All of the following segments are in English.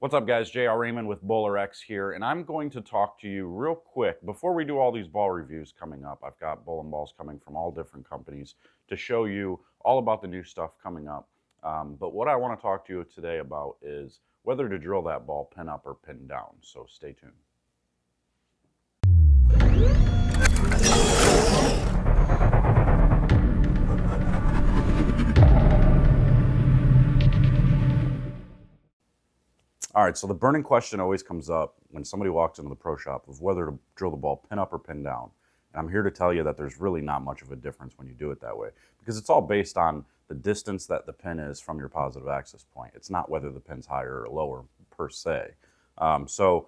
What's up, guys? Raymond with Bowler X here, and I'm going to talk to you real quick before we do all these ball reviews coming up. I've got bowling balls coming from all different companies to show you all about the new stuff coming up. But what I want to talk to you today about is whether to drill that ball pin up or pin down. So stay tuned. All right, so the burning question always comes up when somebody walks into the pro shop of whether to drill the ball pin up or pin down. And I'm here to tell you that there's really not much of a difference when you do it that way, because it's all based on the distance that the pin is from your positive access point. It's not whether the pin's higher or lower per se. So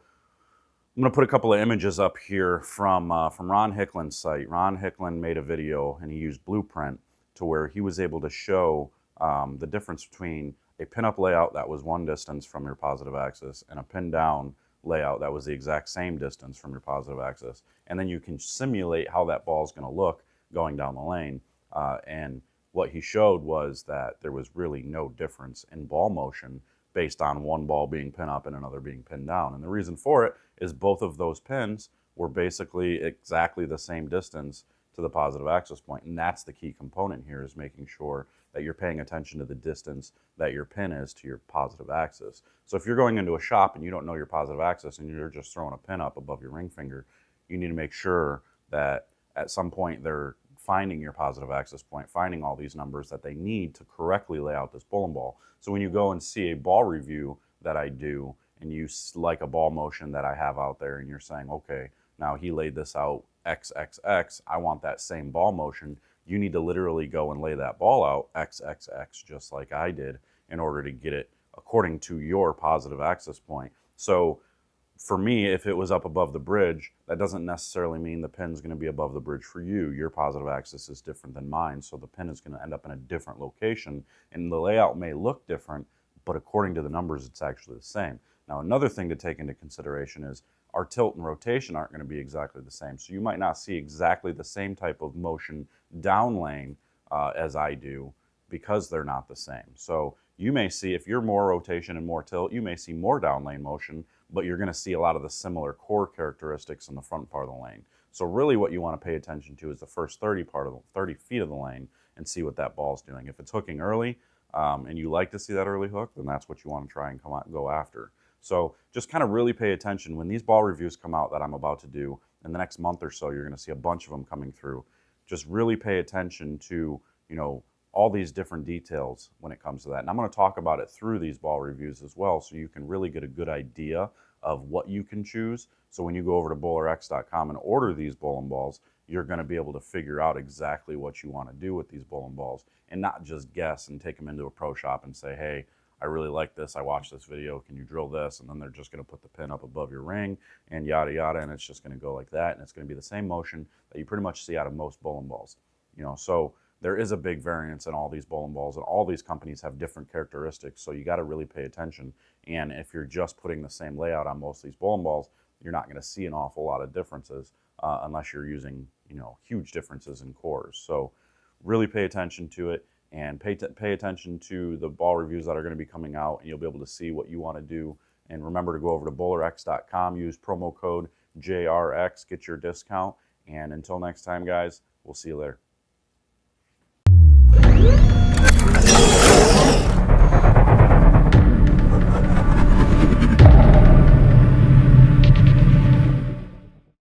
I'm going to put a couple of images up here from Ron Hicklin's site. Ron Hicklin made a video and he used Blueprint to where he was able to show the difference between a pin-up layout that was one distance from your positive axis and a pin-down layout that was the exact same distance from your positive axis. And then you can simulate how that ball is going to look going down the lane. And what he showed was that there was really no difference in ball motion based on one ball being pin up and another being pin down. And the reason for it is both of those pins were basically exactly the same distance to the positive axis point. And that's the key component here, is making sure that you're paying attention to the distance that your pin is to your positive axis. So if you're going into a shop and you don't know your positive axis and you're just throwing a pin up above your ring finger, you need to make sure that at some point they're finding your positive axis point, finding all these numbers that they need to correctly lay out this bowling ball. So when you go and see a ball review that I do and you like a ball motion that I have out there and you're saying, okay, now he laid this out XXX, I want that same ball motion, you need to literally go and lay that ball out XXX just like I did in order to get it according to your positive axis point. So for me, if it was up above the bridge, that doesn't necessarily mean the pin's going to be above the bridge for you. Your positive axis is different than mine, so the pin is going to end up in a different location, and the layout may look different, but according to the numbers, it's actually the same. Now, another thing to take into consideration is our tilt and rotation aren't going to be exactly the same. So you might not see exactly the same type of motion down lane as I do, because they're not the same. So you may see, if you're more rotation and more tilt, you may see more down lane motion, but you're going to see a lot of the similar core characteristics in the front part of the lane. So really what you want to pay attention to is the first 30 feet of the lane and see what that ball's doing. If it's hooking early and you like to see that early hook, then that's what you want to try and go after. So just kind of really pay attention. When these ball reviews come out that I'm about to do in the next month or so, you're going to see a bunch of them coming through. Just really pay attention to, all these different details when it comes to that. And I'm going to talk about it through these ball reviews as well, so you can really get a good idea of what you can choose. So when you go over to bowlerx.com and order these bowling balls, you're going to be able to figure out exactly what you want to do with these bowling balls and not just guess and take them into a pro shop and say, hey, I really like this, I watched this video, can you drill this? And then they're just going to put the pin up above your ring and yada yada, and it's just going to go like that, and it's going to be the same motion that you pretty much see out of most bowling balls. So there is a big variance in all these bowling balls, and all these companies have different characteristics, so you got to really pay attention. And if you're just putting the same layout on most of these bowling balls, you're not going to see an awful lot of differences unless you're using huge differences in cores. So really pay attention to it, and pay attention to the ball reviews that are going to be coming out, and you'll be able to see what you want to do. And remember to go over to bowlerx.com, use promo code JRX, get your discount. And until next time, guys, we'll see you later.